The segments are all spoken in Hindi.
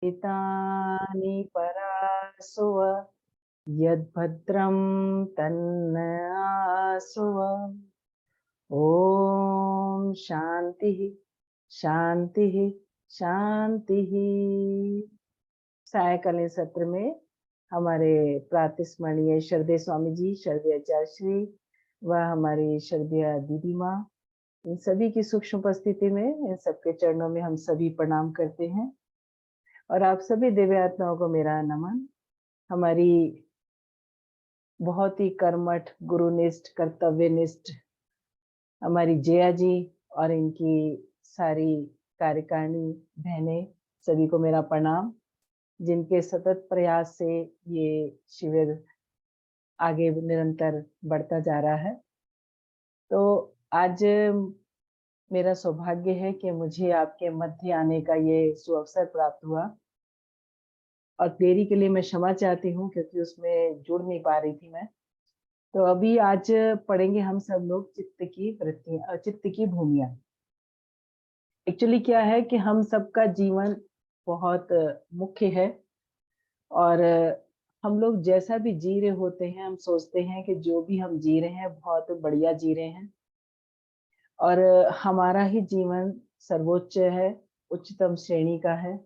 एतानि परासुव यद्भद्रं तन्नआसुव। ओम शांति शांति शांति। सायकालीन सत्र में हमारे प्रातस्मरणीय श्रद्धेय स्वामी जी, श्रद्धेय आचार्य श्री व हमारी श्रद्धेय दीदी माँ, इन सभी की सूक्ष्म उपस्थिति में इन सबके चरणों में हम सभी प्रणाम करते हैं। और आप सभी दिव्य आत्माओं को मेरा नमन। हमारी बहुत ही कर्मठ, गुरुनिष्ठ, कर्तव्यनिष्ठ हमारी जया जी और इनकी सारी कार्यकारिणी बहनें, सभी को मेरा प्रणाम, जिनके सतत प्रयास से ये शिविर आगे निरंतर बढ़ता जा रहा है। तो आज मेरा सौभाग्य है कि मुझे आपके मध्य आने का ये सुअवसर प्राप्त हुआ, और देरी के लिए मैं क्षमा चाहती हूँ क्योंकि उसमें जुड़ नहीं पा रही थी मैं। तो अभी आज पढ़ेंगे हम सब लोग चित्त की वृत्तियां, चित्त की भूमियां। एक्चुअली क्या है कि हम सबका जीवन बहुत मुख्य है, और हम लोग जैसा भी जी रहे होते हैं, हम सोचते हैं कि जो भी हम जी रहे हैं बहुत बढ़िया जी रहे हैं, और हमारा ही जीवन सर्वोच्च है, उच्चतम श्रेणी का है।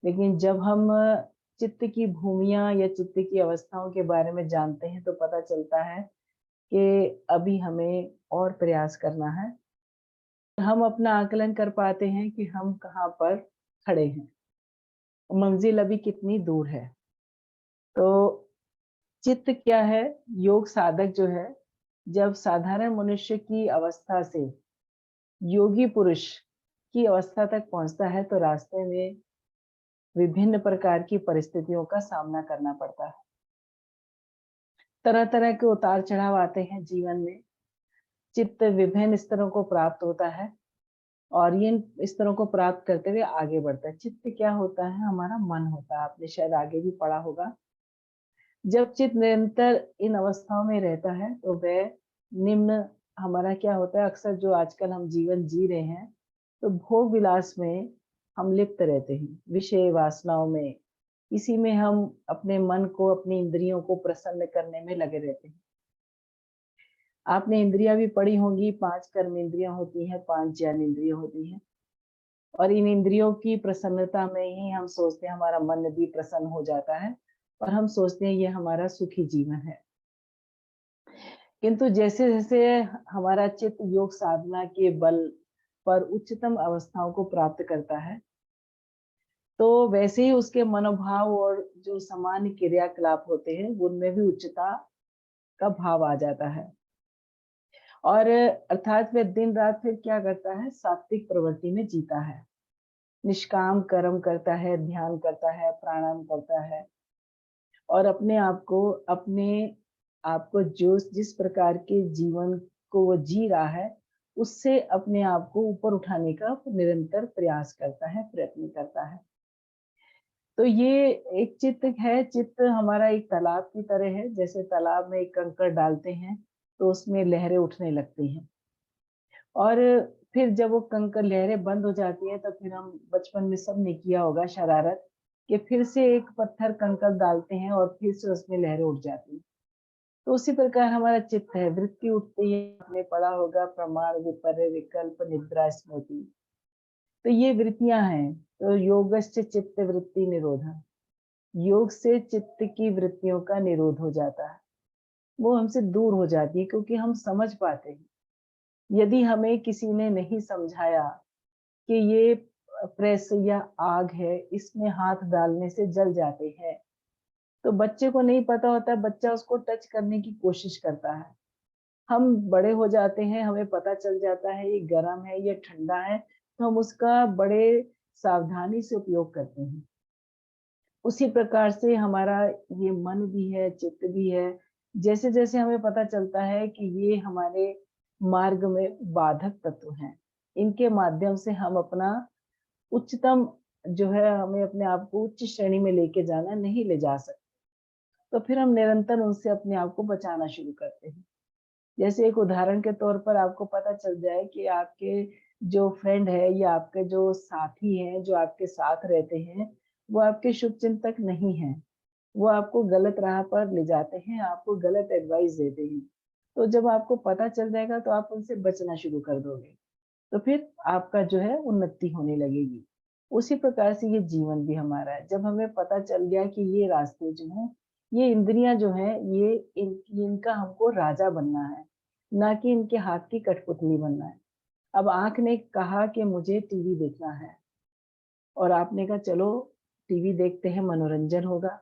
लेकिन जब हम चित्त की भूमियां या चित्त की अवस्थाओं के बारे में जानते हैं तो पता चलता है कि अभी हमें और प्रयास करना है। हम अपना आकलन कर पाते हैं कि हम कहाँ पर खड़े हैं, मंजिल अभी कितनी दूर है। तो चित्त क्या है? योग साधक जो है, जब साधारण मनुष्य की अवस्था से योगी पुरुष की अवस्था तक पहुंचता है तो रास्ते में विभिन्न प्रकार की परिस्थितियों का सामना करना पड़ता है। तरह तरह के उतार चढ़ाव आते हैं जीवन में। चित्त विभिन्न स्तरों को प्राप्त होता है और इन स्तरों को प्राप्त करते हुए आगे बढ़ता है। चित्त क्या होता है? हमारा मन होता है। आपने शायद आगे भी पढ़ा होगा। जब चित्त निरंतर इन अवस्थाओं में रहता है तो वह निम्न, हमारा क्या होता है, अक्सर जो आजकल हम जीवन जी रहे हैं तो भोग विलास में हम लिप्त रहते हैं, विषय वासनाओं में, इसी में हम अपने मन को, अपनी इंद्रियों को प्रसन्न करने में लगे रहते हैं। आपने इंद्रियां भी पढ़ी होंगी, 5 कर्म इंद्रियां होती हैं, 5 ज्ञान इंद्रियां होती हैं, और इन इंद्रियों की प्रसन्नता में ही हम सोचते हैं हमारा मन भी प्रसन्न हो जाता है और हम सोचते हैं ये हमारा सुखी जीवन है। किंतु जैसे जैसे हमारा चित्त योग साधना के बल पर उच्चतम अवस्थाओं को प्राप्त करता है तो वैसे ही उसके मनोभाव और जो सामान्य क्रियाकलाप होते हैं उनमें भी उच्चता का भाव आ जाता है। और अर्थात वह दिन रात फिर क्या करता है? सात्विक प्रवृत्ति में जीता है, निष्काम कर्म करता है, ध्यान करता है, प्राणायाम करता है, और अपने आप को जो जिस प्रकार के जीवन को वो जी रहा है उससे अपने आप को ऊपर उठाने का निरंतर प्रयास करता है, प्रयत्न करता है। तो ये एक चित्त है। चित्त हमारा एक तालाब की तरह है। जैसे तालाब में एक कंकड़ डालते हैं तो उसमें लहरें उठने लगती हैं, और फिर जब वो कंकड़ लहरें बंद हो जाती है तो फिर हम बचपन में सबने किया होगा शरारत कि फिर से एक पत्थर कंकड़ डालते हैं और फिर से उसमें लहरें उठ जाती हैं। तो उसी प्रकार हमारा चित्त है, वृत्ति उठती है। आपने पढ़ा होगा प्रमाण, विपर्य, विकल्प, निद्रा, स्मृति। तो ये वृत्तियां हैं। तो योगश्च चित्त वृत्ति निरोधः, योग से चित्त की वृत्तियों का निरोध हो जाता है, वो हमसे दूर हो जाती है, क्योंकि हम समझ पाते हैं। यदि हमें किसी ने नहीं समझाया कि ये प्रेस या आग है, इसमें हाथ डालने से जल जाते हैं, तो बच्चे को नहीं पता होता, बच्चा उसको टच करने की कोशिश करता है। हम बड़े हो जाते हैं, हमें पता चल जाता है ये गर्म है, ये ठंडा है, तो हम उसका बड़े सावधानी से उपयोग करते हैं। उसी प्रकार से हमारा ये मन भी है, चित्त भी है। जैसे जैसे हमें पता चलता है कि ये हमारे मार्ग में बाधक तत्व हैं, इनके माध्यम से हम अपना उच्चतम जो है, हमें अपने आप को उच्च श्रेणी में लेके जाना, नहीं ले जा सकते। तो फिर हम निरंतर उनसे अपने आप को बचाना शुरू करते हैं। जैसे एक उदाहरण के तौर पर आपको पता चल जाए कि आपके जो फ्रेंड है या आपके जो साथी हैं, जो आपके साथ रहते हैं, वो आपके शुभ चिंतक नहीं हैं। वो आपको गलत राह पर ले जाते हैं, आपको गलत एडवाइस देते हैं। तो जब आपको पता चल जाएगा तो आप उनसे बचना शुरू कर दोगे। तो फिर आपका जो है उन्नति होने लगेगी। उसी प्रकार से ये जीवन भी हमारा है। जब हमें पता चल गया कि ये रास्ते जो हैं, ये इंद्रियाँ जो हैं, ये इनका हमको राजा बनना है, ना कि इनके हाथ की कठपुतली बनना है। अब आँख ने कहा कि मुझे टीवी देखना है और आपने कहा चलो टीवी देखते हैं, मनोरंजन होगा,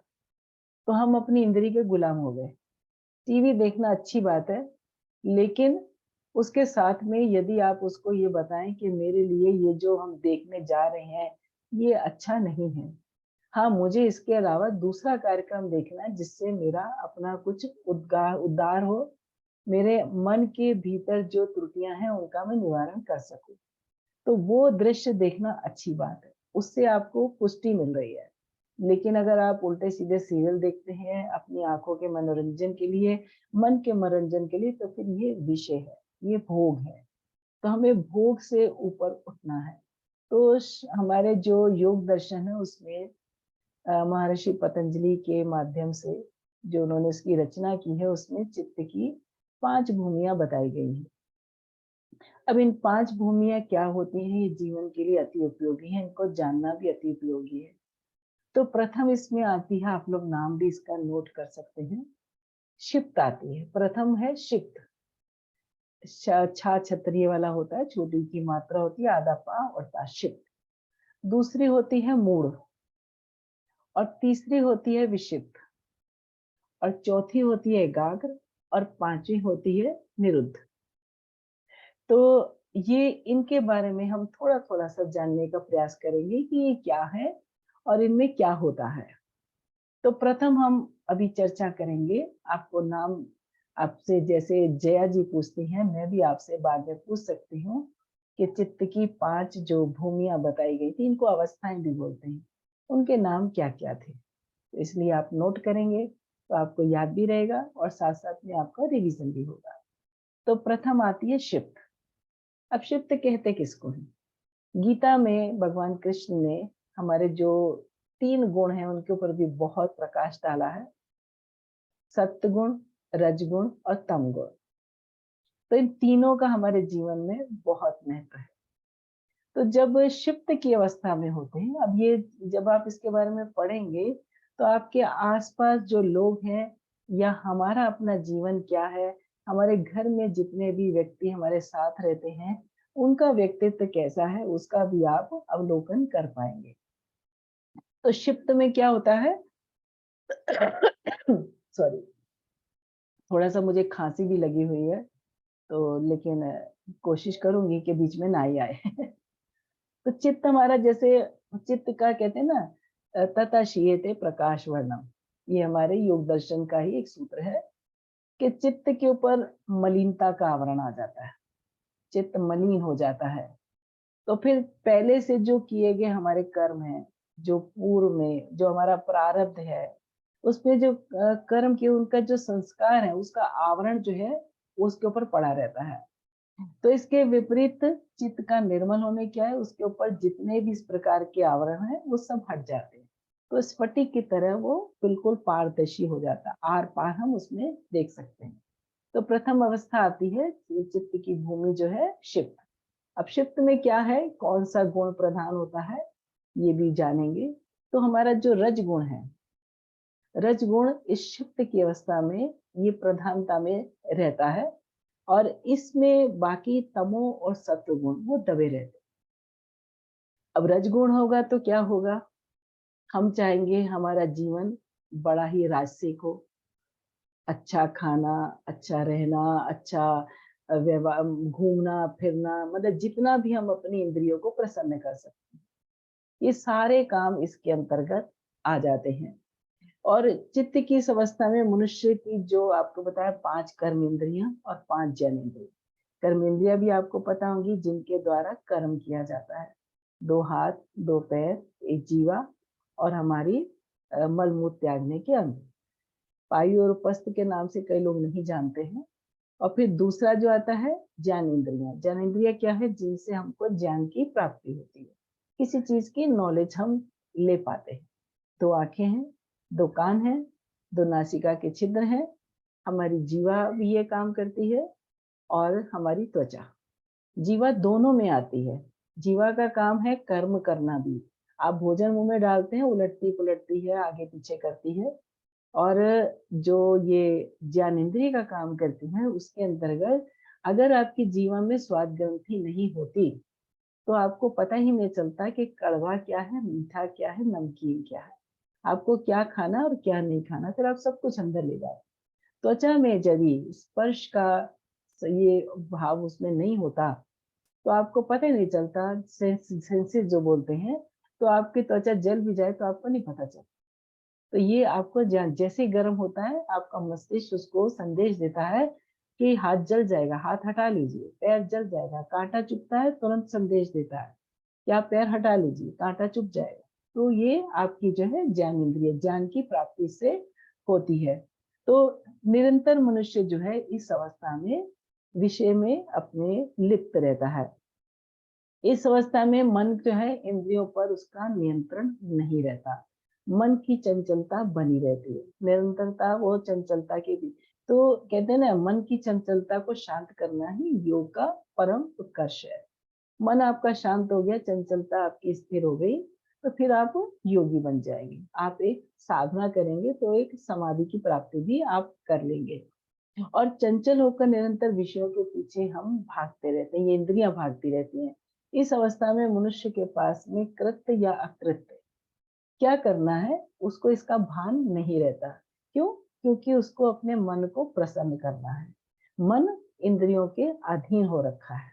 तो हम अपनी इंद्री के गुलाम हो गए। टीवी देखना अच्छी बात है, लेकिन उसके साथ में यदि आप उसको ये बताएँ कि मेरे लिए ये जो हम देखने जा रहे हैं, ये अच्छा नहीं है। हाँ, मुझे इसके अलावा दूसरा कार्यक्रम देखना है जिससे मेरा अपना कुछ उद्धार हो, मेरे मन के भीतर जो त्रुटियाँ हैं उनका मैं निवारण कर सकूँ। तो वो दृश्य देखना अच्छी बात है, उससे आपको पुष्टि मिल रही है। लेकिन अगर आप उल्टे-सीधे सीरियल देखते हैं अपनी आँखों के मनोरंजन के लिए, मन के मनोरंजन के लिए, तो फिर ये विषय है, ये भोग है। तो हमें भोग से ऊपर उठना है। तो हमारे जो योग दर्शन है उसमें महर्षि पतंजलि के माध्यम से जो उन्होंने इसकी रचना की है उसमें चित्त की 5 भूमियाँ बताई गई हैं। अब इन 5 भूमियाँ क्या होती हैं, ये जीवन के लिए अति उपयोगी हैं, इनको जानना भी अति उपयोगी है। तो प्रथम इसमें आती है, आप लोग नाम भी इसका नोट कर सकते हैं, क्षिप्त आती है। प्रथम है क्षिप्त, छा छतरी वाला होता है, छोटी की मात्रा होती है, आधा पा और ता, क्षिप्त। दूसरी होती है मूढ़ और तीसरी होती है विक्षिप्त और चौथी होती है एकाग्र और पांचवी होती है निरुद्ध। तो ये इनके बारे में हम थोड़ा-थोड़ा सा जानने का प्रयास करेंगे कि ये क्या है और इनमें क्या होता है। तो प्रथम हम अभी चर्चा करेंगे, आपको नाम आपसे जैसे जया जी पूछती हैं, मैं भी आपसे बाद में पूछ सकती हूँ कि चित्त की 5 जो भूमियाँ बताई गई थी, इनको अवस्थाएँ भी बोलते हैं। उनके नाम क्या-क्या थे? तो इसलिए आप नोट करेंगे, तो आपको याद भी रहेगा और साथ-साथ में आपका रिवीजन भी होगा। तो प्रथम आती है क्षिप्त। अब क्षिप्त कहते किसको हैं? गीता में भगवान कृष्ण ने हमारे जो 3 गुण हैं उनके ऊपर भी बहुत प्रकाश डाला है। सत्वगुण, रजगुण और तमगुण। तो इन तीनों का हमारे जीवन में बहुत महत्व है। तो जब क्षिप्त की अवस्था में होते हैं, अब ये जब आप इसके बारे में पढ़ेंगे, तो आपके आस-पास जो लोग हैं या हमारा अपना जीवन क्या है, हमारे घर में जितने भी व्यक्ति हमारे साथ रहते हैं, उनका व्यक्तित्व कैसा है, उसका भी आप अवलोकन कर पाएँगे। तो क्षिप्त में क्या होता है सॉरी, थोड़ा-सा मुझे खाँसी भी लगी हुई है, तो लेकिन कोशिश करूँगी कि बीच में ना ही आए। तो चित्त हमारा जैसे चित्त का कहते हैं ना ततश्येते प्रकाश वर्णम, ये हमारे योग दर्शन का ही एक सूत्र है कि चित्त के ऊपर मलिनता का आवरण आ जाता है, चित्त मलिन हो जाता है। तो फिर पहले से जो किए गए हमारे कर्म हैं, जो पूर्व में जो हमारा प्रारब्ध है, उसपे जो कर्म किए उनका जो संस्कार है, उसका आवरण जो है, वो उसके ऊपर पड़ा रहता है। तो इसके विपरीत चित्त का निर्मल होने क्या है, उसके ऊपर जितने भी इस प्रकार के आवरण हैं, वो सब हट जाते हैं। तो स्फटिक की तरह वो बिल्कुल पारदर्शी हो जाता है, आर-पार हम उसमें देख सकते हैं। तो प्रथम अवस्था आती है, चित्त की भूमि जो है क्षिप्त। अब क्षिप्त में क्या है, कौन-सा गुण प्रधान होता है, ये भी जानेंगे। तो हमारा जो रजगुण है, रजगुण इस क्षिप्त की अवस्था में ये प्रधानता में रहता है और इसमें बाकी तमो और सत्व गुण वो दबे रहते हैं। अब रजगुण होगा तो क्या होगा? हम चाहेंगे हमारा जीवन बड़ा ही राजसिक हो, अच्छा खाना, अच्छा रहना, अच्छा घूमना-फिरना, मतलब जितना भी हम अपनी इंद्रियों को प्रसन्न कर सकते हैं। ये सारे काम इसके अंतर्गत आ जाते हैं। और चित्त की इस अवस्था में मनुष्य की जो आपको बताया 5 कर्म इंद्रियाँ और 5 ज्ञानेंद्रिय। कर्म इंद्रियाँ भी आपको पता होंगी जिनके द्वारा कर्म किया जाता है। 2 हाथ, 2 पैर, 1 जीवा और हमारी मल-मूत्र त्यागने के अंग। पायु और उपस्थ के नाम से कई लोग नहीं जानते हैं। और फिर दूसरा जो आता है ज्ञानेंद्रियाँ। ज्ञानेंद्रियाँ क्या है? जिनसे हमको ज्ञान की प्राप्ति होती है। किसी चीज़ की नॉलेज हम ले पाते हैं। दो आंखें हैं, दो कान हैं, दो नासिका के छिद्र हैं, हमारी जीवा भी ये काम करती है और हमारी त्वचा। जीवा दोनों में आती है। जीवा का काम है कर्म करना भी। आप भोजन मुंह में डालते हैं, उलटती पुलटती है, आगे पीछे करती है। और जो ये ज्ञानेंद्रिय का काम करती है, उसके अंतर्गत अगर आपकी जीवा में स्वाद ग्रंथि नहीं होती तो आपको पता ही नहीं चलता कि कड़वा क्या है, मीठा क्या है, नमकीन क्या है, आपको क्या खाना और क्या नहीं खाना, फिर आप सब कुछ अंदर ले जाते। त्वचा में यदि स्पर्श का ये भाव उसमें नहीं होता तो आपको पता ही नहीं चलता, सेंसेस जो बोलते हैं, तो आपकी त्वचा जल भी जाए तो आपको नहीं पता चलता। तो ये आपको जैसे ही गर्म होता है, आपका मस्तिष्क उसको संदेश देता है कि हाथ जल जाएगा, हाथ हटा लीजिए, पैर जल जाएगा, कांटा चुभता है, तुरंत संदेश देता है कि आप पैर हटा लीजिए, कांटा चुभ जाएगा। तो ये आपकी जो है ज्ञानेंद्रिय, ज्ञान की प्राप्ति से होती है। तो निरंतर मनुष्य जो है इस अवस्था में विषय में अपने लिप्त रहता है। इस अवस्था में मन जो है इंद्रियों पर उसका नियंत्रण नहीं रहता, मन की चंचलता बनी रहती है, निरंतरता वो चंचलता के भी। तो कहते हैं ना, मन की चंचलता को शांत करना ही योग का परम उत्कर्ष है। मन आपका शांत हो गया, चंचलता आपकी स्थिर हो गई, तो फिर आप योगी बन जाएंगे। आप एक साधना करेंगे तो एक समाधि की प्राप्ति भी आप कर लेंगे। और चंचल होकर निरंतर विषयों के पीछे हम भागते रहते हैं, ये इंद्रियां भागती रहती हैं। इस अवस्था में मनुष्य के पास में कृत्य या अकृत्य क्या करना है, उसको इसका भान नहीं रहता। क्यों? क्योंकि उसको अपने मन को प्रसन्न करना है। मन इंद्रियों के अधीन हो रखा है।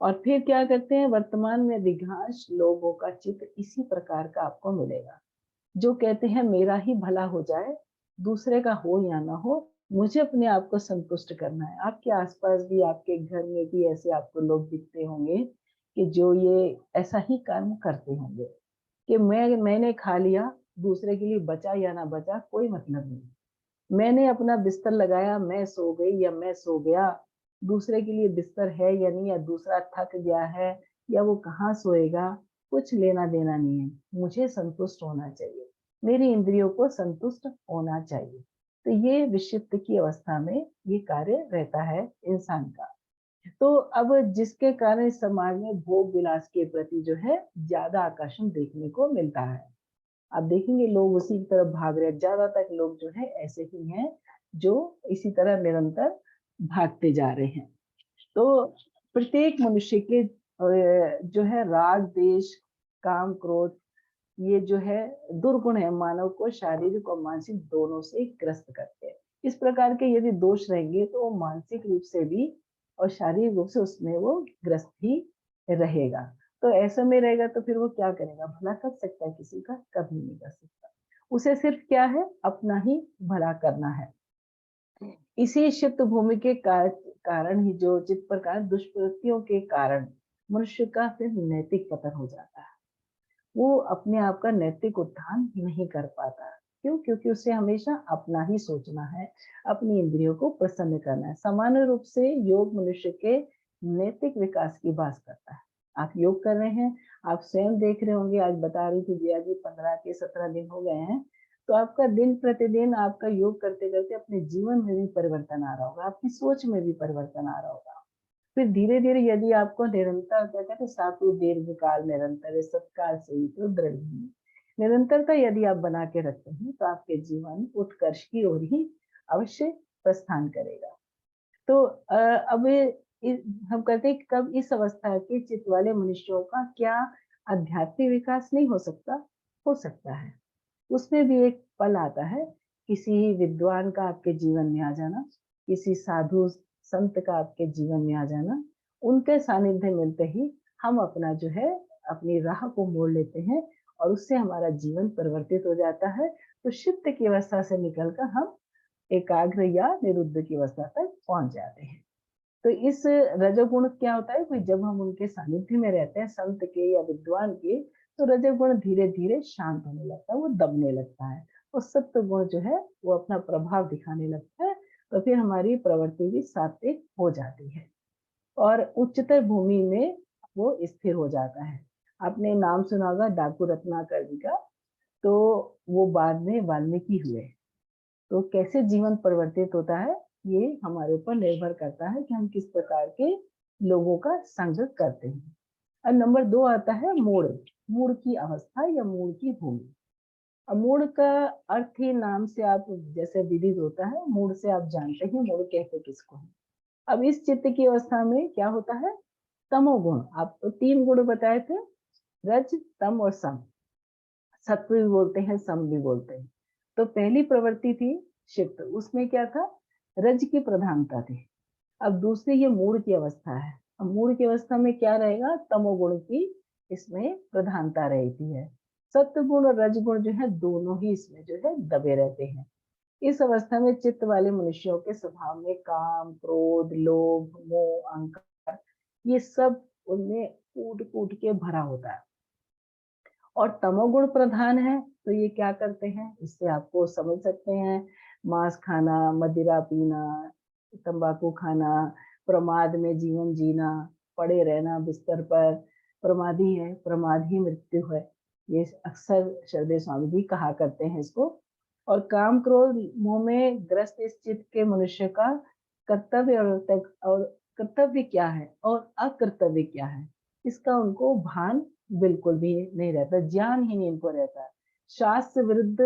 और फिर क्या करते हैं, वर्तमान में अधिकांश लोगों का चित्त इसी प्रकार का आपको मिलेगा, जो कहते हैं मेरा ही भला हो जाए, दूसरे का हो या ना हो, मुझे अपने आप को संतुष्ट करना है। आपके आसपास भी, आपके घर में भी ऐसे आपको लोग दिखते होंगे कि जो ये ऐसा ही कर्म करते होंगे कि मैंने खा लिया, दूसरे के लिए बचा या ना बचा कोई मतलब नहीं। मैंने अपना बिस्तर लगाया, मैं सो गई या मैं सो गया, दूसरे के लिए बिस्तर है या नहीं, या दूसरा थक गया है या वो कहाँ सोएगा, कुछ लेना देना नहीं है। मुझे संतुष्ट होना चाहिए, मेरी इंद्रियों को संतुष्ट होना चाहिए। तो ये विषिप्त की अवस्था में ये कार्य रहता है इंसान का। तो अब जिसके कारण इस समाज में भोग विलास के प्रति जो है ज्यादा आकर्षण देखने को मिलता है। आप देखेंगे लोग उसी की तरफ भाग रहे हैं, ज्यादातर लोग जो है ऐसे ही हैं जो इसी तरह निरंतर भागते जा रहे हैं। तो प्रत्येक मनुष्य के जो है राग देश काम क्रोध, ये जो है दुर्गुण है, मानव को शारीरिक और मानसिक दोनों से ग्रस्त करते हैं। इस प्रकार के यदि दोष रहेंगे तो वो मानसिक रूप से भी और शारीरिक रूप से उसमें वो ग्रस्त ही रहेगा। तो ऐसे में रहेगा तो फिर वो क्या करेगा, भला कर सकता है किसी का? कभी नहीं कर सकता। उसे सिर्फ क्या है, अपना ही भला करना है। इसी क्षिप्त भूमि के कारण ही जो चित्त पर कारण दुष्प्रवृत्तियों के कारण मनुष्य का फिर नैतिक पतन हो जाता है। वो अपने आप का नैतिक उत्थान नहीं कर पाता। क्यों? क्योंकि उसे हमेशा अपना ही सोचना है, अपनी इंद्रियों को प्रसन्न करना है। सामान्य रूप से योग मनुष्य के नैतिक विकास की बात करता है। आप योग कर रहे हैं, आप स्वयं देख रहे होंगे, आज बता रही थी जिया जी 15 के 17 दिन हो गए हैं, तो आपका दिन प्रतिदिन आपका योग करते करते अपने जीवन में भी परिवर्तन आ रहा होगा, आपकी सोच में भी परिवर्तन आ रहा होगा। फिर धीरे-धीरे यदि आपको निरंतर, कहते हैं सातु दीर्घकाल निरंतर सत्काल से ही तो दृढ़ ही। निरंतरता यदि आप बना के रखते हैं तो आपके जीवन उत्कर्ष की ओर ही अवश्य प्रस्थान करेगा। तो अब हम कहते हैं कि कब इस अवस्था के चित्त वाले मनुष्यों का क्या आध्यात्मिक विकास नहीं हो सकता? हो सकता है। उसमें भी एक पल आता है, किसी विद्वान का आपके जीवन में आ जाना, किसी साधु संत का आपके जीवन में आ जाना, उनके सानिध्य मिलते ही हम अपना जो है अपनी राह को मोड़ लेते हैं और उससे हमारा जीवन परिवर्तित हो जाता है। तो चित्त की अवस्था से निकलकर हम एकाग्र या निरुद्ध की अवस्था तक पहुंच जाते हैं। तो इस रजोगुण क्या होता है कि जब हम उनके सानिध्य में रहते हैं, संत के या विद्वान के, तो रजोगुण धीरे-धीरे शांत होने लगता है, वो दबने लगता है और सत्व गुण जो है वो अपना प्रभाव दिखाने लगता है। तो फिर हमारी प्रवृत्ति भी सात्विक हो जाती है और उच्चतर भूमि में वो स्थिर हो जाता है। आपने नाम सुना होगा डाकू रत्नाकर जी का। तो वो बाद में वाल्मीकि हुए। तो कैसे जीवन परिवर्तित होता है ये हमारे ऊपर निर्भर करता है कि हम किस प्रकार के लोगों का संग करते हैं। और नंबर 2 आता है मूड, मूड की अवस्था या मूड की भूमि। अब मूड का अर्थ ही नाम से आप जैसे विदित होता है, मूड से आप जानते हैं मूड कहते किसको है। अब इस चित्त की अवस्था में क्या होता है, तमोगुण। आपको 3 गुण बताए थे, रज, तम और सम। सत्व भी बोलते हैं, सम भी बोलते हैं। तो पहली प्रवृत्ति थी क्षिप्त, उसमें क्या था, रज की प्रधानता थी। अब दूसरी ये मूड की अवस्था है। अब मूड की अवस्था में क्या रहेगा, तमोगुण की इसमें प्रधानता रहती है। सत्व गुण और रज गुण जो है दोनों ही इसमें जो है दबे रहते हैं। इस अवस्था में चित्त वाले मनुष्यों के स्वभाव में काम, क्रोध, लोभ, मोह, अहंकार ये सब उनमें कूट कूट के भरा होता है। और तमोगुण प्रधान है तो ये क्या करते हैं, इससे आपको समझ सकते हैं, मांस खाना, मदिरा पीना, तंबाकू खाना, प्रमाद में जीवन जीना, पड़े रहना बिस्तर पर, प्रमादी है, प्रमाद ही मृत्यु है। ये अक्सर श्रद्धेय स्वामी जी कहा करते हैं इसको। और काम क्रोध मोह में ग्रस्त इस चित्त के मनुष्य का कर्तव्य और कर्तव्य क्या है और अकर्तव्य क्या है, इसका उनको भान बिल्कुल भी नहीं रहता, ज्ञान ही नहीं इनको रहता है। शास्त्र विरुद्ध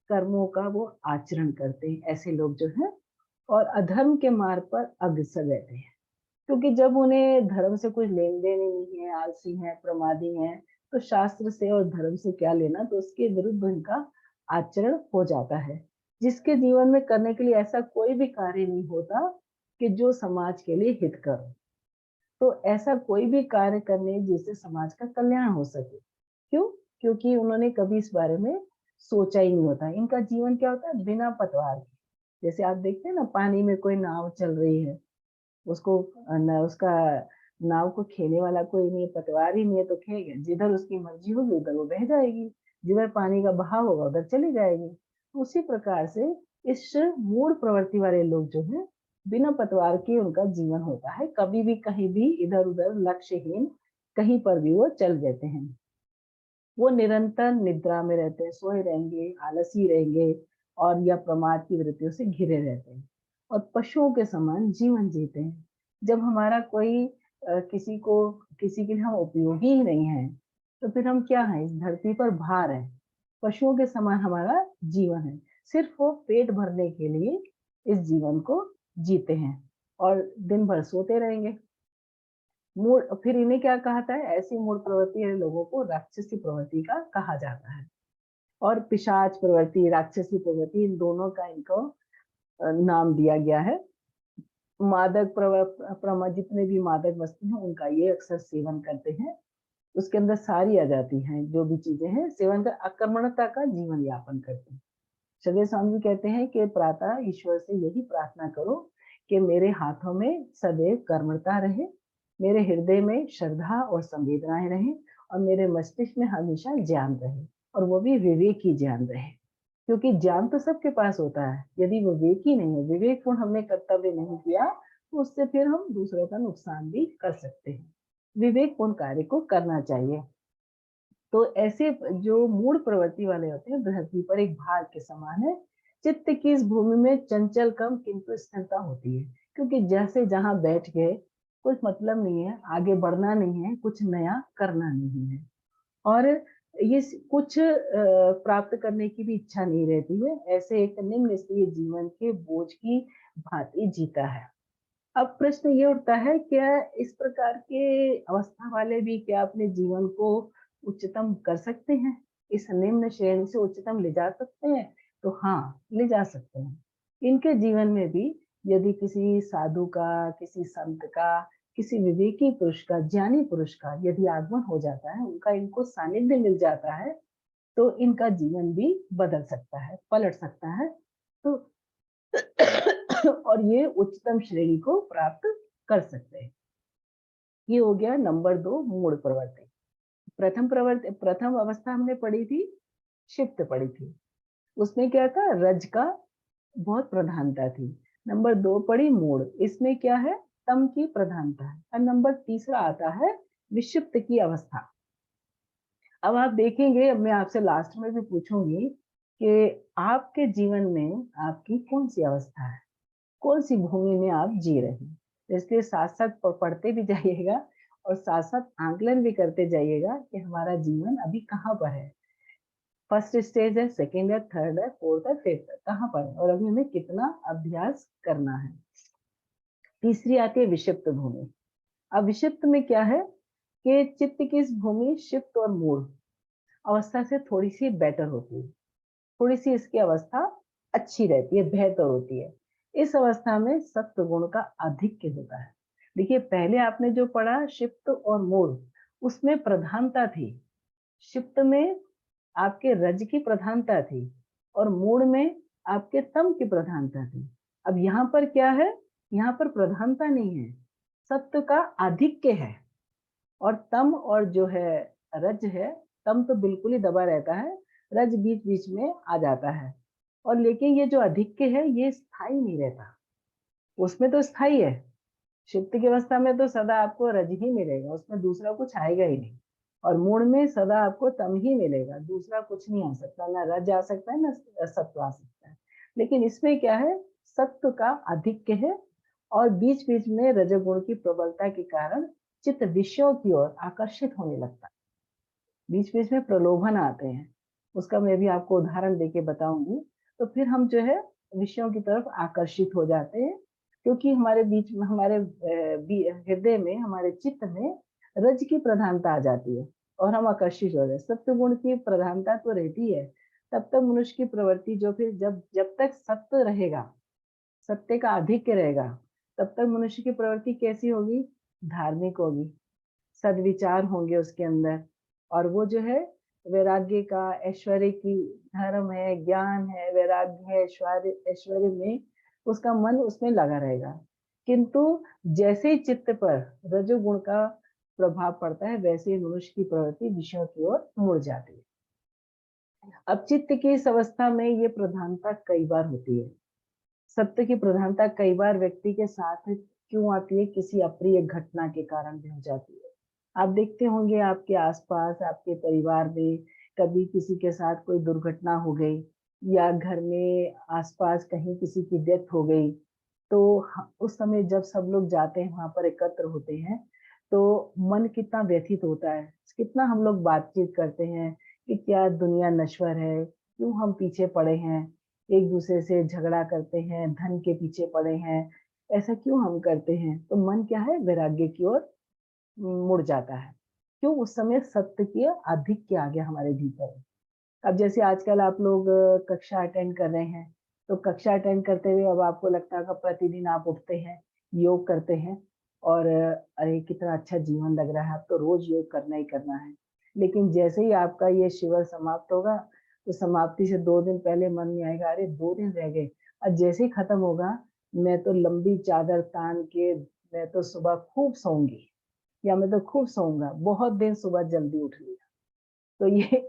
कर्मों का वो आचरण करते हैं ऐसे लोग जो हैं, और अधर्म के मार्ग पर अग्रसर रहते हैं। क्योंकि जब उन्हें धर्म से कुछ लेन देन ही नहीं है, आलसी हैं, प्रमादी हैं, तो शास्त्र से और धर्म से क्या लेना, तो उसके विरुद्ध उनका आचरण हो जाता है। जिसके जीवन में करने के लिए ऐसा कोई भी कार्य नहीं होता कि जो समाज के लिए हितकर हो। तो ऐसा कोई भी कार्य करने जिससे समाज का कल्याण हो सके। क्यों? क्योंकि उन्होंने कभी इस बारे में सोचा ही नहीं होता। इनका जीवन क्या होता है, बिना पतवार के। जैसे आप देखते हैं ना, पानी में कोई नाव चल रही है, उसको न उसका नाव को खेने वाला कोई नहीं है, पतवार ही नहीं है तो खेगा, जिधर उसकी मर्जी होगी उधर वो बह जाएगी, जिधर पानी का बहाव होगा उधर चली जाएगी। उसी प्रकार से इस मूढ़ प्रवृत्ति वाले लोग जो हैं, बिना पतवार के उनका जीवन होता है, कभी भी कहीं भी इधर-उधर लक्ष्यहीन कहीं पर भी वो चल देते हैं। वो निरंतर निद्रा में रहते हैं, सोए रहेंगे, आलसी रहेंगे और या प्रमाद की वृत्तियों से घिरे रहते हैं और पशुओं के समान जीवन जीते हैं। जब हमारा कोई किसी के लिए हम उपयोगी ही नहीं हैं, तो फिर हम क्या हैं? इस धरती पर भार हैं। पशुओं के समान हमारा जीवन है। सिर्फ़ वो पेट भरने के लिए इस जीवन को जीते हैं और दिन भर सोते रहेंगे। मूढ़ फिर इन्हें क्या कहता है? ऐसी मूढ़ प्रवृत्ति वाले लोगों को राक्षसी प्रवृत्ति का कहा जाता है। और पिशाच प्रवृत्ति, राक्षसी प्रवृत्ति, इन दोनों का इनको नाम दिया गया है। मादक जितने भी मादक वस्तु हैं उनका ये अक्सर सेवन करते हैं। उसके अंदर सारी आ जाती हैं, जो भी चीज़ें हैं, सेवन कर अकर्मण्यता का जीवन यापन करते हैं। श्रद्धेय स्वामी जी कहते हैं कि प्रातः ईश्वर से यही प्रार्थना करो कि मेरे हाथों में सदैव कर्मठता रहे, मेरे हृदय में श्रद्धा और संवेदनाएं रहें और मेरे मस्तिष्क में हमेशा ज्ञान रहे, और वो भी विवेकी ज्ञान रहे। क्योंकि ज्ञान तो सबके पास होता है, यदि विवेक ही नहीं है, विवेकपूर्ण हमने कर्तव्य नहीं किया, तो उससे फिर हम दूसरों का नुकसान भी कर सकते हैं। विवेकपूर्ण कार्य को करना चाहिए। तो ऐसे जो मूढ़ प्रवृत्ति वाले होते हैं, धरती पर एक भार के समान है। चित्त की इस भूमि में चंचल कम किंतु स्थिरता होती है, क्योंकि जैसे जहाँ बैठ गए, कुछ मतलब नहीं है, आगे बढ़ना नहीं है, कुछ नया करना नहीं है। और ये कुछ प्राप्त करने की भी इच्छा नहीं रहती है, ऐसे एक निम्न स्तरीय जीवन के बोझ की भांति जीता है। अब प्रश्न ये उठता है, क्या इस प्रकार के अवस्था वाले भी क्या अपने जीवन को उच्चतम कर सकते हैं? इस निम्न श्रेणी से उच्चतम ले जा सकते हैं? तो हाँ, ले जा सकते हैं। इनके जीवन में भी यदि किसी साधु का, किसी संत का, किसी विवेकी पुरुष का, ज्ञानी पुरुष का यदि आगमन हो जाता है, उनका इनको सानिध्य मिल जाता है, तो इनका जीवन भी बदल सकता है, पलट सकता है। तो और ये उच्चतम श्रेणी को प्राप्त कर सकते हैं। ये हो गया नंबर 2 मूढ़ प्रवृत्ति। प्रथम अवस्था हमने पढ़ी थी, क्षिप्त पढ़ी थी। उसमें क्या था, रज का बहुत प्रधानता थी। नंबर 2 पढ़ी मूढ़, इसमें क्या है, तम की प्रधानता है। और नंबर तीसरा आता है विक्षिप्त की अवस्था। अब आप देखेंगे, अब मैं आपसे लास्ट में भी पूछूँगी कि आपके जीवन में आपकी कौन-सी अवस्था है? कौन-सी भूमि में आप जी रहे हैं? इसलिए साथ-साथ पढ़ते भी जाइएगा और साथ-साथ आकलन भी करते जाइएगा कि हमारा जीवन अभी कहाँ पर है? फर्स्ट स्टेज है, सेकंड है, थर्ड है, फोर्थ है, फिफ्थ है, कहाँ पर है? और अभी हमें कितना अभ्यास करना है? तीसरी आती है विषिप्त भूमि। अब विषिप्त में क्या है कि चित्त की इस भूमि शिफ्ट और मूड अवस्था से थोड़ी-सी बेटर होती है। थोड़ी-सी इसकी अवस्था अच्छी रहती है, बेहतर होती है। इस अवस्था में सत्व गुण का आधिक्य होता है। देखिए, पहले आपने जो पढ़ा क्षिप्त और मूढ़, उसमें प्रधानता थी। क्षिप्त में आपके रज की प्रधानता थी और मूढ़ में आपके तम की प्रधानता थी। अब यहाँ पर क्या है? यहाँ पर प्रधानता नहीं है, सत्व का आधिक्य है। और तम और जो है रज है, तम तो बिल्कुल ही दबा रहता है, रज बीच-बीच में आ जाता है। और लेकिन ये जो अधिक्य है, ये स्थायी नहीं रहता, उसमें तो स्थायी है। क्षिप्त की अवस्था में तो सदा आपको रज ही मिलेगा, उसमें दूसरा कुछ आएगा ही नहीं। और मूढ़ में सदा आपको तम ही मिलेगा, दूसरा कुछ नहीं आ सकता, ना रज आ सकता है, ना सत्व आ सकता है। लेकिन इसमें क्या है, सत्व का आधिक्य है और बीच-बीच में रजोगुण की प्रबलता के कारण चित्त विषयों की ओर आकर्षित होने लगता है। बीच-बीच में प्रलोभन आते हैं, उसका मैं भी आपको उदाहरण देके बताऊँगी। तो फिर हम जो है विषयों की तरफ आकर्षित हो जाते हैं, क्योंकि हमारे बीच में हमारे हृदय में, हमारे चित्त में रज की प्रधानता आ जाती है और हम आकर्षित हो जाते हैं। सत्व गुण की प्रधानता तो रहती है, तब तक मनुष्य की प्रवृत्ति जो फिर जब जब तक सत्व रहेगा, सत्य का आधिक्य रहेगा, तब तक मनुष्य की प्रवृत्ति कैसी होगी? धार्मिक होगी। सद्विचार होंगे उसके अंदर और वो जो है वैराग्य का, ऐश्वर्य की, धर्म है, ज्ञान है, वैराग्य है, ऐश्वर्य ऐश्वर्य में उसका मन उसमें लगा रहेगा। किंतु जैसे ही चित्त पर रजोगुण का प्रभाव पड़ता है, वैसे ही मनुष्य की प्रवृत्ति विषयों की ओर मुड़ जाती है। अब चित्त की इस अवस्था में ये प्रधानता कई बार होती है। सत्य की प्रधानता कई बार व्यक्ति के साथ क्यों आती है? किसी अप्रिय घटना के कारण भी हो जाती है। आप देखते होंगे आपके आस-पास, आपके परिवार में कभी किसी के साथ कोई दुर्घटना हो गई या घर में आस-पास कहीं किसी की डेथ हो गई, तो उस समय जब सब लोग जाते हैं, वहाँ पर एकत्र होते हैं, तो मन कितना व्यथित होता है। कितना हम लोग बातचीत करते हैं कि क्या दुनिया नश्वर है, क्यों हम पीछे पड़े हैं, एक-दूसरे से झगड़ा करते हैं, धन के पीछे पड़े हैं, ऐसा क्यों हम करते हैं? तो मन क्या है वैराग्य की ओर मुड़ जाता है। क्यों? उस समय सत्य की आधिक्य आ गया हमारे भीतर। अब जैसे आजकल आप लोग कक्षा अटेंड कर रहे हैं, तो कक्षा अटेंड करते हुए अब आपको लगता होगा प्रतिदिन आप उठते हैं, योग करते हैं और अरे कितना अच्छा जीवन लग रहा है, अब तो रोज़ योग करना ही करना है। लेकिन जैसे ही आपका ये शिविर समाप्त होगा, तो समाप्ति से 2 दिन पहले मन में आएगा अरे 2 दिन रह गए और जैसे ही खत्म होगा, मैं तो लंबी चादर तान के मैं तो सुबह खूब सोऊँगी या मैं तो खूब सोऊँगा, बहुत दिन सुबह जल्दी उठ लिया। तो ये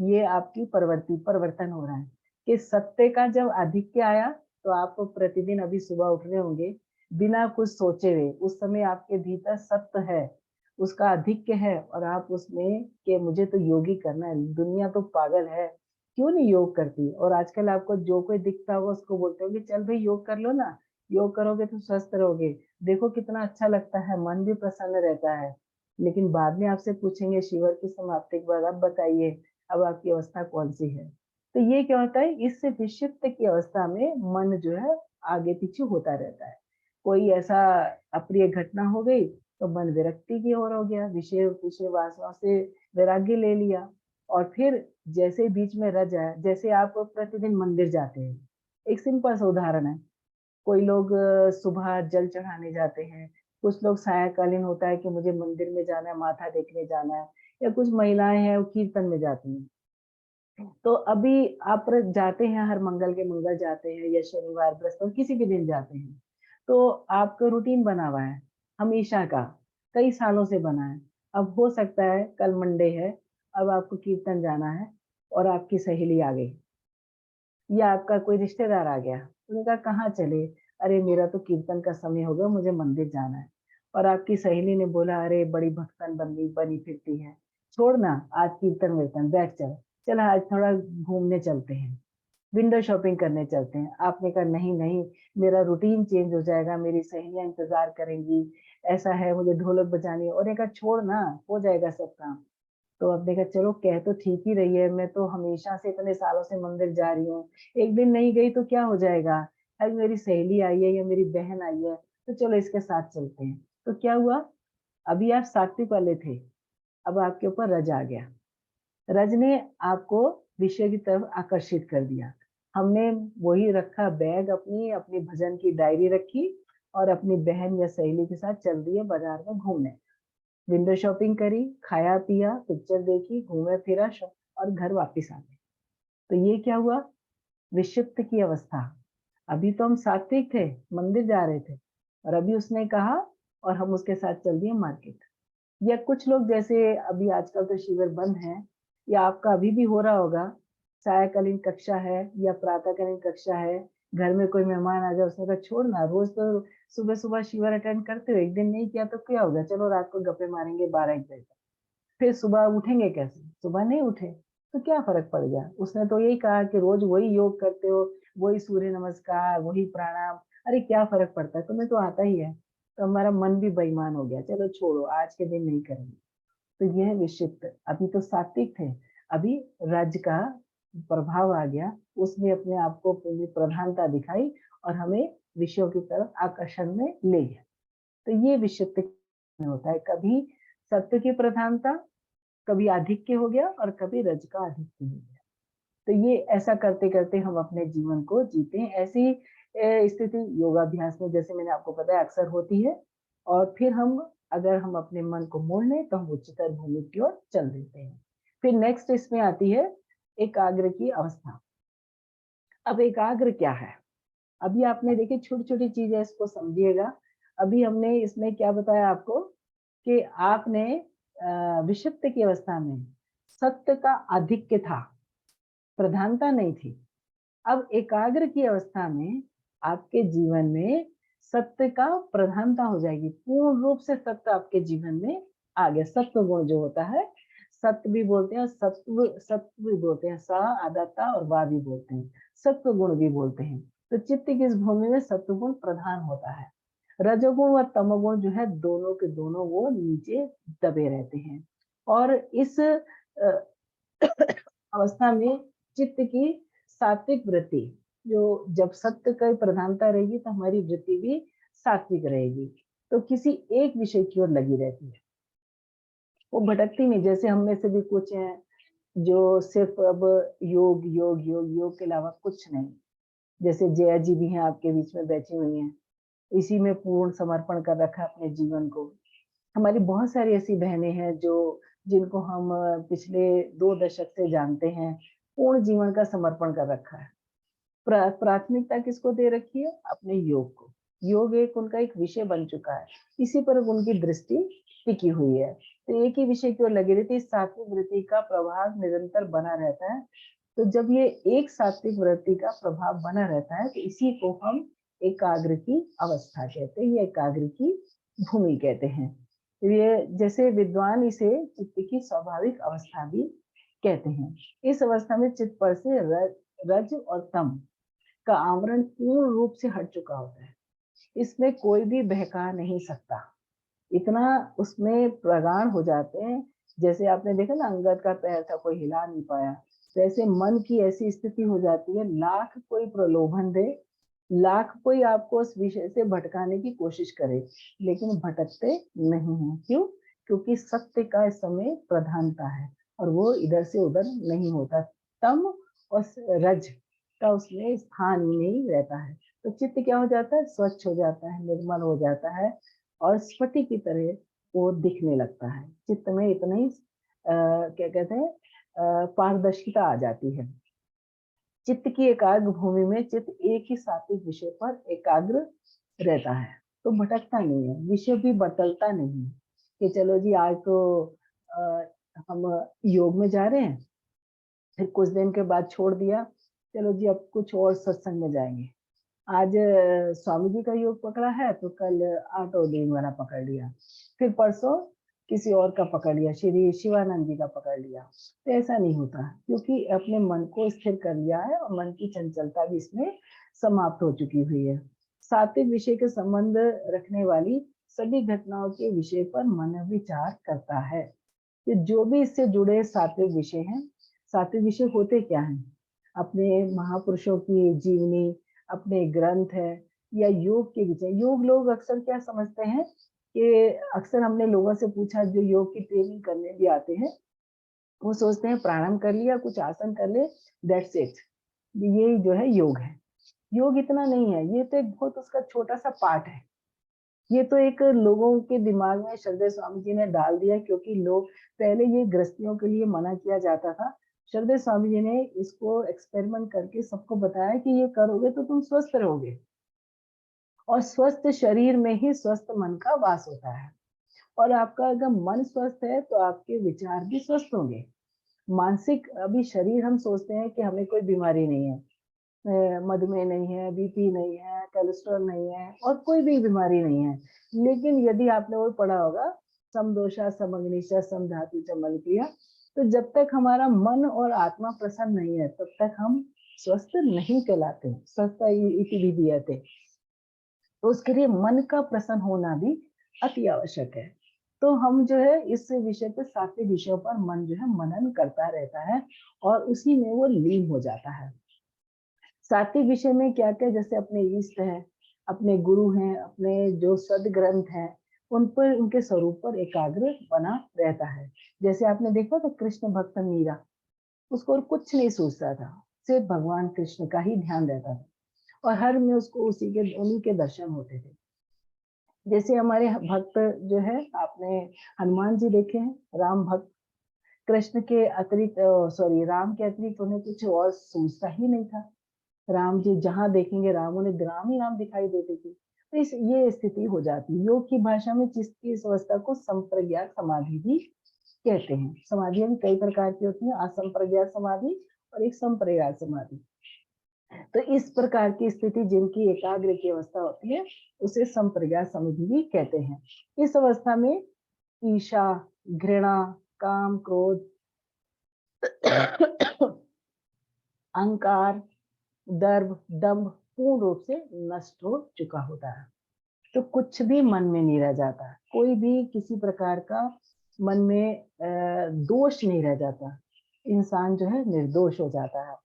ये आपकी प्रवृत्ति परिवर्तन हो रहा है कि सत्य का जब आधिक्य आया, तो आप प्रतिदिन अभी सुबह उठ रहे होंगे, बिना कुछ सोचे हुए, उस समय आपके भीतर सत्य है, उसका आधिक्य है और आप उसमें कि मुझे तो योग ही करना है, दुनिया तो पागल है, क्यों नहीं योग करती? और आजकल आपको जो कोई दिखता होगा उसको बोलते होंगे, "चल भई योग कर लो ना, योग करोगे तो स्वस्थ रहोगे, देखो कितना अच्छा लगता है, मन भी प्रसन्न रहता है।" लेकिन बाद में आपसे पूछेंगे शिविर की समाप्ति के बाद अब बताइए, अब आपकी अवस्था कौन-सी है? तो ये क्या होता है इस विषिप्त की अवस्था में मन जो है आगे-पीछे होता रहता है। कोई ऐसा अप्रिय घटना हो गई, तो मन विरक्ति की ओर हो गया, विषय विषय वासना से वैराग्य ले लिया और फिर जैसे ही बीच में रज आया, जैसे आप प्रतिदिन मंदिर जाते हैं, एक सिंपल सा उदाहरण है। कोई लोग सुबह जल चढ़ाने जाते हैं, कुछ लोग सायंकालीन होता है कि मुझे मंदिर में जाना है, माथा टेकने जाना है या कुछ महिलाएँ हैं वो कीर्तन में जाती हैं। तो अभी आप जाते हैं हर मंगल के मंगल जाते हैं या शनिवार, बृहस्पति किसी भी दिन जाते हैं, तो आपका रूटीन बना हुआ है, हमेशा का, कई सालों से बना है। अब हो सकता है कल मंडे है, अब आपको कीर्तन जाना है और आपकी सहेली आ गई। या आपका कोई रिश्तेदार आ गया, उन्होंने कहा कहाँ चले? अरे मेरा तो कीर्तन का समय हो गया, मुझे मंदिर जाना है। और आपकी सहेली ने बोला अरे बड़ी भक्तन बनी बनी फिरती है, छोड़ ना, आज कीर्तन वीर्तन, बैठ चल, चल आज थोड़ा घूमने चलते हैं, विंडो शॉपिंग करने चलते हैं। आपने कहा नहीं नहीं, मेरा रूटीन चेंज हो जाएगा, मेरी सहेलियां इंतजार करेंगी, ऐसा है, मुझे ढोलक बजानी है। और एक कहा छोड़ ना, हो जाएगा सब काम। तो आपने कहा चलो कह तो ठीक ही रही है, मैं तो हमेशा से इतने सालों से मंदिर जा रही हूँ, एक दिन नहीं गई तो क्या हो जाएगा, आज मेरी सहेली आई है या मेरी बहन आई है तो चलो इसके साथ चलते हैं। तो क्या हुआ, अभी आप सात्विक वाले थे, अब आपके ऊपर रज आ गया, रज ने आपको विषय की तरफ आकर्षित कर दिया। हमने वही रखा बैग, अपनी अपनी भजन की डायरी रखी और अपनी बहन या सहेली के साथ चल दिए बाजार में घूमने, विंडो शॉपिंग करी, खाया पिया, पिक्चर देखी, घूमे फिरा और घर वापिस आ गए। तो ये क्या हुआ, विक्षिप्त की अवस्था। अभी तो हम सात्विक थे, मंदिर जा रहे थे, और अभी उसने कहा और हम उसके साथ चल दिए मार्केट। या कुछ लोग जैसे अभी आजकल तो शिविर बंद है, या आपका अभी भी हो रहा होगा, सायकालीन कक्षा है या प्रातःकालीन कक्षा है, घर में कोई मेहमान आ जाए, उसने कहा छोड़ ना, रोज तो सुबह सुबह शिविर अटेंड करते हो, एक दिन नहीं किया तो क्या होगा, चलो रात को गप्पे मारेंगे 12-1 बजे तक, फिर सुबह उठेंगे कैसे, सुबह नहीं उठे तो क्या फर्क पड़ गया। उसने तो यही कहा कि रोज वही योग करते हो, वही सूर्य नमस्कार, वही प्राणायाम, अरे क्या फर्क पड़ता है, तुम्हें तो आता ही है। तो हमारा मन भी बेईमान हो गया, चलो छोड़ो आज के दिन नहीं करेंगे। तो यह विक्षिप्त, अभी तो सात्विक थे, अभी रज का प्रभाव आ गया, उसने अपने आप को पूरी प्रधानता दिखाई और हमें विषयों की तरफ आकर्षण में ले गया। तो ये विक्षिप्त होता है, कभी सत्व की प्रधानता, कभी आधिक्य हो गया और कभी रज का आधिक्य हो गया। तो ये ऐसा करते करते हम अपने जीवन को जीते हैं। ऐसी स्थिति योगाभ्यास में, जैसे मैंने आपको बताया, अक्सर होती है। और फिर हम, अगर हम अपने मन को मोड़ लें तो हम उच्चतर भूमि की ओर चल देते हैं। फिर नेक्स्ट इसमें आती है एकाग्र की अवस्था। अब एकाग्र क्या है, अभी आपने देखिए छोटी छोटी चीजें, इसको समझिएगा। अभी हमने इसमें क्या बताया आपको कि आपने विषुप्त की अवस्था में सत्य का आधिक्य था, प्रधानता नहीं थी। अब एकाग्र की अवस्था में आपके जीवन में सत्य का प्रधानता हो जाएगी, पूर्ण रूप से सत्य आपके जीवन में आ गया। सत्व गुण जो होता है, सत्य भी बोलते हैं, सत्व सत्व भी बोलते हैं, स आदाता और वा भी बोलते हैं, सत्व गुण भी बोलते हैं। तो चित्त की इस भूमि में सत्व गुण प्रधान होता है, रजोगुण व तमोगुण जो है दोनों के दोनों वो नीचे दबे रहते हैं। और इस अवस्था में चित्त की सात्विक वृत्ति, जो जब सत्य की प्रधानता रहेगी तो हमारी वृत्ति भी सात्विक रहेगी, तो किसी एक विषय की ओर लगी रहती है, वो भटकती नहीं। जैसे हम में से भी कुछ हैं जो सिर्फ अब योग योग योग योग के अलावा कुछ नहीं, जैसे जया जी भी हैं आपके बीच में बैठी हुई हैं, इसी में पूर्ण समर्पण कर रखा है अपने जीवन को। हमारी बहुत सारी ऐसी बहनें हैं जो, जिनको हम पिछले 2 दशक से जानते हैं, पूर्ण जीवन का समर्पण कर रखा है। प्राथमिकता किसको दे रखी है, अपने योग को। योग एक उनका एक विषय बन चुका है, इसी पर उनकी दृष्टि टिकी हुई है, तो एक ही विषय की ओर लगी रहती है। सात्विक वृत्ति का प्रभाव निरंतर बना रहता है। तो जब ये एक सात्विक वृत्ति का प्रभाव बना रहता है तो इसी को हम एकाग्र की अवस्था कहते हैं, या एकाग्र की भूमि कहते हैं। ये जैसे विद्वान इसे चित्त की स्वाभाविक अवस्था भी कहते हैं। इस अवस्था में चित्त पर से रज और तम का आवरण पूर्ण रूप से हट चुका होता है, इसमें कोई भी बहका नहीं सकता, इतना उसमें प्रगाढ़ हो जाते हैं। जैसे आपने देखा ना, अंगद का पैर था, कोई हिला नहीं पाया, वैसे मन की ऐसी स्थिति हो जाती है, लाख कोई प्रलोभन दे, लाख कोई आपको उस विषय से भटकाने की कोशिश करे, लेकिन भटकते नहीं हैं। क्यों? क्योंकि सत्य का इस समय प्रधानता है और वो इधर से उधर नहीं होता, तम और रज का उसमें स्थान ही नहीं रहता है। तो चित्त क्या हो जाता है, स्वच्छ हो जाता है, निर्मल हो जाता है और स्फटिक की तरह वो दिखने लगता है। चित्त में इतना ही क्या कहते हैं, पारदर्शिता आ जाती है। चित्त की एकाग्र भूमि में चित्त एक ही सात्विक विषय पर एकाग्र रहता है, तो भटकता नहीं है, विषय भी बदलता नहीं है कि चलो जी आज तो हम योग में जा रहे हैं, फिर कुछ दिन के बाद छोड़ दिया, चलो जी अब कुछ और सत्संग में जाएंगे। आज स्वामी जी का योग पकड़ा है तो कल ऑटो डीन वाला पकड़ लिया, फिर परसों किसी और का पकड़ लिया, श्री शिवानंद जी का पकड़ लिया, तो ऐसा नहीं होता, क्योंकि अपने मन को स्थिर कर लिया है और मन की चंचलता भी इसमें समाप्त हो चुकी हुई है। सात्विक विषय के संबंध रखने वाली सभी घटनाओं के विषय पर मन विचार करता है। कि जो भी इससे जुड़े सात्विक विषय हैं, सात्विक विषय होते क्या हैं? अपने महापुरुषों की जीवनी, अपने ग्रंथ है या योग के विषय। योग लोग अक्सर क्या समझते हैं कि अक्सर हमने लोगों से पूछा जो योग की ट्रेनिंग करने भी आते हैं, वो सोचते हैं प्राणायाम कर लिया, कुछ आसन कर ले, दैट्स इट। ये जो है योग है। योग इतना नहीं है, ये तो एक बहुत उसका छोटा-सा पार्ट है। ये तो एक लोगों के दिमाग में श्रद्धेय स्वामी जी ने डाल दिया, क्योंकि लोग पहले ये गृहस्थियों के लिए मना किया जाता था। श्रद्धेय स्वामी जी ने इसको एक्सपेरिमेंट करके सबको बताया कि ये करोगे तो तुम स्वस्थ रहोगे, और स्वस्थ शरीर में ही स्वस्थ मन का वास होता है। और आपका अगर मन स्वस्थ है तो आपके विचार भी स्वस्थ होंगे। मानसिक, अभी शरीर हम सोचते हैं कि हमें कोई बीमारी नहीं है, मधुमेह नहीं है, बीपी नहीं है, कोलेस्ट्रॉल नहीं है और कोई भी बीमारी नहीं है। लेकिन यदि आपने वो पढ़ा होगा, समदोषा समअग्निशा समधातु च मलक्रिया, तो जब तक हमारा मन और आत्मा प्रसन्न नहीं है, तब तक हम स्वस्थ नहीं कहलाते। स्वस्थ इति विधीयते। तो उसके लिए मन का प्रसन्न होना भी अति आवश्यक है। तो हम जो है इस विषय पे, सात्विक विषयों पर मन जो है मनन करता रहता है और उसी में वो लीन हो जाता है। सात्विक विषय में क्या-क्या, जैसे अपने इष्ट हैं, अपने गुरु हैं, अपने जो सद्ग्रंथ हैं, उन पर, उनके स्वरूप पर एकाग्र बना रहता है। जैसे आपने देखा था कृष्ण भक्त मीरा, उसको और कुछ नहीं सूझता था, सिर्फ भगवान कृष्ण का ही ध्यान रहता था और हर में उसको उन्हीं के दर्शन होते थे। जैसे हमारे भक्त जो है, आपने हनुमान जी देखे हैं, राम भक्त, कृष्ण के अतिरिक्त, सॉरी, राम के अतिरिक्त उन्हें कुछ और सूझता ही नहीं था। राम जी जहाँ देखेंगे राम, उन्हें राम ही राम दिखाई देते थे। तो इस ये स्थिति हो जाती है। योग की भाषा में चित्त की इस अवस्था को संप्रज्ञात समाधि भी कहते हैं। समाधियाँ भी कई प्रकार की होती हैं, असंप्रज्ञात समाधि और एक संप्रज्ञात समाधि। तो इस प्रकार की स्थिति जिनकी एकाग्र की अवस्था होती है, उसे संप्रज्ञात समाधि भी कहते हैं। इस अवस्था में ईर्षा, घृणा, काम, क्रोध, अहंकार, गर्व, दंभ पूर्ण रूप से नष्ट हो चुका होता है। तो कुछ भी मन में नहीं रह जाता, कोई भी किसी प्रकार का मन में दोष नहीं रह जाता। इंसान जो है निर्दोष हो जाता है।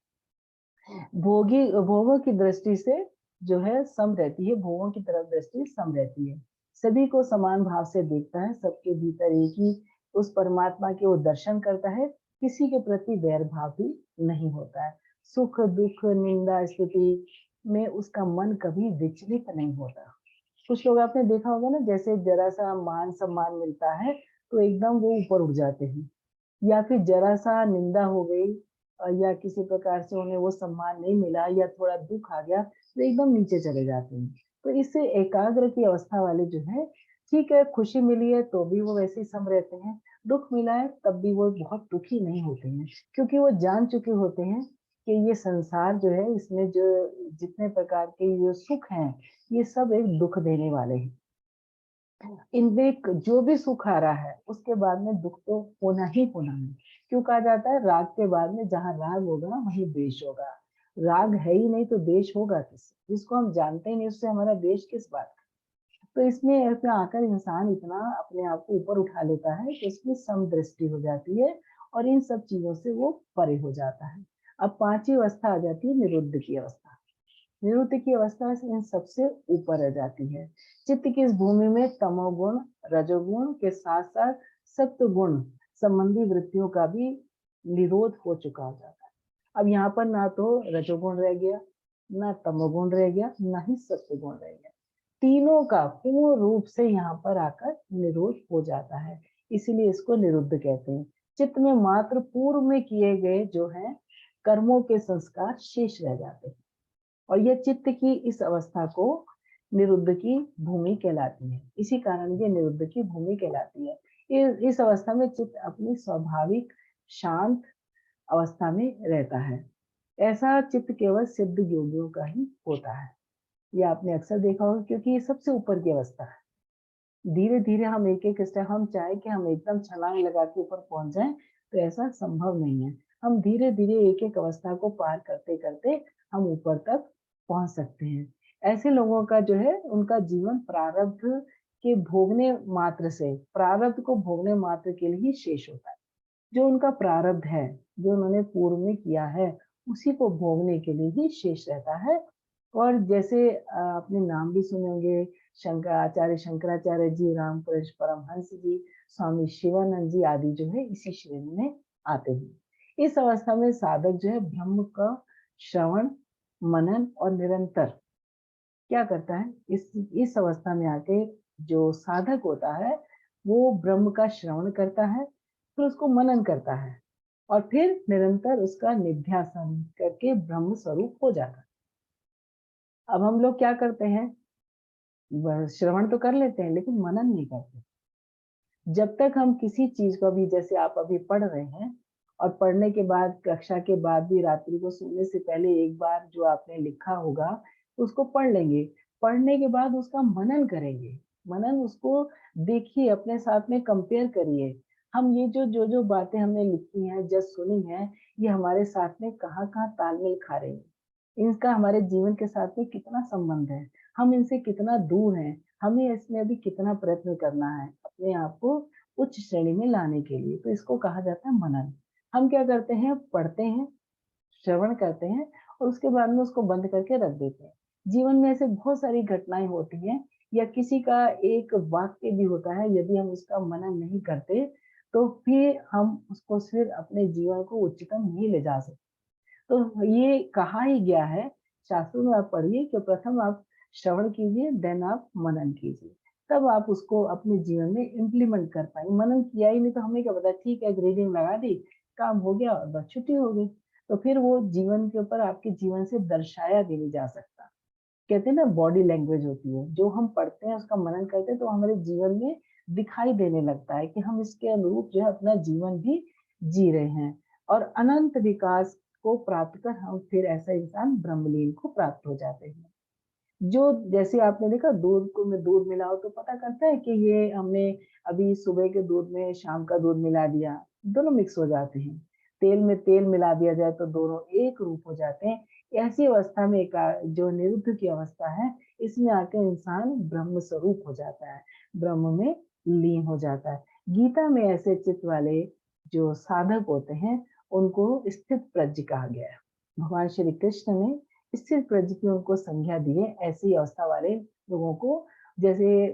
भोगों की दृष्टि से जो है सम रहती है, भोगों की तरफ दृष्टि सम रहती है। सभी को समान भाव से देखता है, सबके भीतर एक ही उस परमात्मा के वो दर्शन करता है, किसी के प्रति वैर भाव भी नहीं होता है। सुख, दुख, निंदा, स्तुति में उसका मन कभी विचलित नहीं होता। कुछ लोग आपने देखा होगा ना, जैसे जरा-सा मान-सम्मान मिलता है, तो एकदम वो ऊपर उठ जाते हैं। या फिर जरा-सा निंदा हो गई, या किसी प्रकार से उन्हें वो सम्मान नहीं मिला या थोड़ा दुःख आ गया, तो एकदम नीचे चले जाते हैं। तो इससे एकाग्र की अवस्था वाले जो है, ठीक है, खुशी मिली है तो भी वो वैसे ही सम रहते हैं, दुःख मिला है तब भी वो बहुत दुखी नहीं होते हैं, क्योंकि वो जान चुके होते हैं कि ये संसार जो है, इसमें जो जितने प्रकार के जो सुख हैं, ये सब एक दुःख देने वाले हैं। इनमें जो भी सुख आ रहा है, उसके बाद में दुःख तो होना ही होना है। क्यों कहा जाता है, राग के बाद में जहाँ राग होगा, वहीं द्वेष होगा। राग है ही नहीं तो द्वेष होगा किससे? जिसको हम जानते ही नहीं, उससे हमारा द्वेष किस बात का? तो इसमें आकर इंसान इतना अपने आप को ऊपर उठा लेता है कि उसकी समदृष्टि हो जाती है और इन सब चीज़ों से वो परे हो जाता है। अब 5वीं अवस्था आ जाती है निरुद्ध की अवस्था। निरुद्ध की अवस्था से इन सबसे ऊपर आ जाती है। चित्त की इस भूमि में तमोगुण, रजोगुण के साथ-साथ सत्वगुण संबंधी वृत्तियों का भी निरोध हो चुका होता है। अब यहाँ पर ना तो रजोगुण रह गया, ना तमोगुण रह गया, ना ही सत्वगुण रह गया। तीनों का पूर्ण रूप से यहाँ पर आकर निरोध हो जाता है। इसीलिए इसको निरुद्ध कहते हैं। चित्त में मात्र पूर्व में किए गए जो हैं कर्मों के संस्कार शेष रह जाते हैं। और ये चित्त की इस अवस्था को निरुद्ध की भूमि कहलाती है। इसी कारण ये निरुद्ध की भूमि कहलाती है। इस अवस्था में चित्त अपनी स्वाभाविक शांत अवस्था में रहता है। ऐसा चित्त केवल सिद्ध योगियों का ही होता है। ये आपने अक्सर देखा होगा, क्योंकि ये सबसे ऊपर की अवस्था है। धीरे धीरे हम एक एक स्टेप, हम चाहे कि हम एकदम छलांग लगा के ऊपर पहुंच जाएं तो ऐसा संभव नहीं है। हम धीरे धीरे एक एक अवस्था को पार करते करते हम ऊपर तक पहुंच सकते हैं। ऐसे लोगों का जो है उनका जीवन प्रारब्ध के भोगने मात्र से, प्रारब्ध को भोगने मात्र के लिए ही शेष होता है। जो उनका प्रारब्ध है, जो उन्होंने पूर्व में किया है, उसी को भोगने के लिए ही शेष रहता है। और जैसे आपने नाम भी सुने होंगे, आचार्य शंकराचार्य जी, रामकृष्ण परमहंस जी, स्वामी शिवानंद जी आदि जो है इसी श्रेणी में आते हैं। इस अवस्था में साधक जो है ब्रह्म का श्रवण, मनन और निरंतर क्या करता है, इस अवस्था में आके जो साधक होता है वो ब्रह्म का श्रवण करता है, फिर उसको मनन करता है और फिर निरंतर उसका निध्यासन करके ब्रह्म स्वरूप हो जाता है। अब हम लोग क्या करते हैं, श्रवण तो कर लेते हैं लेकिन मनन नहीं करते। जब तक हम किसी चीज को भी, जैसे आप अभी पढ़ रहे हैं और पढ़ने के बाद, कक्षा के बाद भी रात्रि को सोने से पहले एक बार जो आपने लिखा होगा उसको पढ़ लेंगे। पढ़ने के बाद उसका मनन करेंगे। मनन, उसको देखिए, अपने साथ में कंपेयर करिए। हम ये जो जो बातें हमने लिखी हैं, जज सुनी हैं, ये हमारे साथ में कहाँ कहाँ तालमेल खा रही है, इनका हमारे जीवन के साथ में कितना संबंध है, हम इनसे कितना दूर हैं, हमें इसमें अभी कितना प्रयत्न करना है अपने आप को उच्च श्रेणी में लाने के लिए। तो इसको कहा जाता है मनन। हम क्या करते हैं, पढ़ते हैं, श्रवण करते हैं और उसके बाद में उसको बंद करके रख देते हैं। जीवन में ऐसे बहुत सारी घटनाएं होती हैं, या किसी का एक वाक्य भी होता है, यदि हम उसका मनन नहीं करते तो फिर हम उसको फिर अपने जीवन को उच्चतम नहीं ले जा सकते। तो ये कहा ही गया है, शास्त्रों में आप पढ़िए कि प्रथम आप श्रवण कीजिए, देन आप मनन कीजिए, तब आप उसको अपने जीवन में इम्प्लीमेंट कर पाएंगे। मनन किया ही नहीं तो हमें क्या पता, ठीक है रीडिंग लगा दी, काम हो गया और बस छुट्टी हो गई, तो फिर वो जीवन के ऊपर आपके जीवन से दर्शाया भी नहीं जा सकता। कहते हैं ना, बॉडी लैंग्वेज होती है, जो हम पढ़ते हैं उसका मनन करते हैं तो हमारे जीवन में दिखाई देने लगता है कि हम इसके अनुरूप जो है अपना जीवन भी जी रहे हैं, और अनंत विकास को प्राप्त कर हम फिर ऐसा इंसान ब्रह्मलीन को प्राप्त हो जाते हैं। जो जैसे आपने देखा, दूध को में दूध मिलाओ तो पता करता है कि ये हमने अभी सुबह के दूध में शाम का दूध मिला दिया, दोनों मिक्स हो जाते हैं। तेल में तेल मिला दिया जाए तो दोनों एक रूप हो जाते हैं। ऐसी अवस्था में जो निरुद्ध की अवस्था है, इसमें आके इंसान ब्रह्म स्वरूप हो जाता है, ब्रह्म में लीन हो जाता है। गीता में ऐसे चित्त वाले जो साधक होते हैं उनको स्थित प्रज्ञ कहा गया है। भगवान श्री कृष्ण ने स्थिर प्रज्ञ की उनको संज्ञा दी है, ऐसी अवस्था वाले लोगों को। जैसे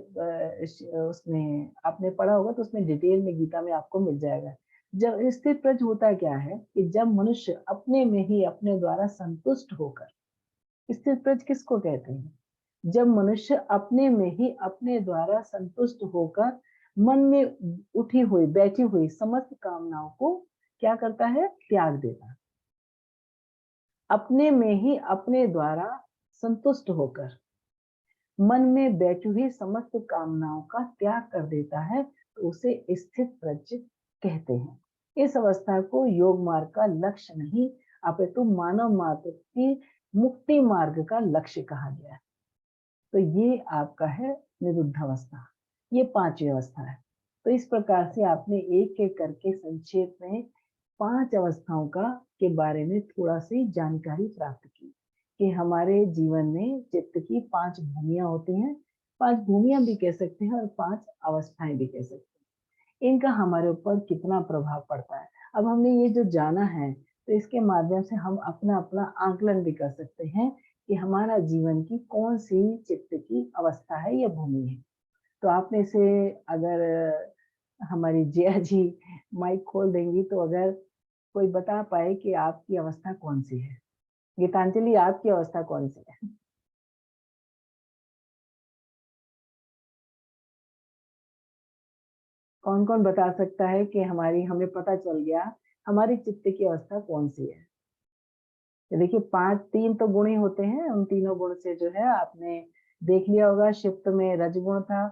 उसमें आपने पढ़ा होगा तो उसमें डिटेल में गीता में आपको मिल जाएगा। जब स्थिर प्रज्ञ होता क्या है कि जब मनुष्य अपने में ही अपने द्वारा संतुष्ट होकर, स्थिर प्रज्ञ किसको कहते हैं, जब मनुष्य अपने में ही अपने द्वारा संतुष्ट होकर मन में उठी हुई बैठी हुई समस्त कामनाओं को क्या करता है, त्याग देता है। अपने में ही अपने द्वारा संतुष्ट होकर मन में बैठी हुई समस्त कामनाओं का त्याग कर देता है, तो उसे स्थित प्रज्ञ कहते हैं। इस अवस्था को योग मार्ग का लक्ष्य नहीं अपितु मानव मात्र की मुक्ति मार्ग का लक्ष्य कहा गया है। तो ये आपका है निरुद्ध अवस्था, ये पांचवी अवस्था है। तो इस प्रकार से आपने एक एक करके संक्षेप में 5 अवस्थाओं के बारे में थोड़ा सी जानकारी प्राप्त की कि हमारे जीवन में चित्त की 5 भूमियां होती हैं। 5 भूमियां भी कह सकते हैं और 5 अवस्थाएं भी कह सकते हैं। इनका हमारे ऊपर कितना प्रभाव पड़ता है, अब हमने ये जो जाना है तो इसके माध्यम से हम अपना अपना आकलन भी कर सकते हैं कि हमारा जीवन की कौन सी चित्त की अवस्था है या भूमि है। तो आप में से अगर हमारी जया जी माइक खोल देंगी तो अगर कोई बता पाए कि आपकी अवस्था कौन सी है, गीतांजलि आपकी अवस्था कौन सी है? कौन कौन बता सकता है कि हमें पता चल गया हमारी चित्त की अवस्था कौन सी है? देखिए, 3 तो गुण ही होते हैं, उन तीनों गुण से जो है आपने देख लिया होगा, शिफ्ट में रजगुण था,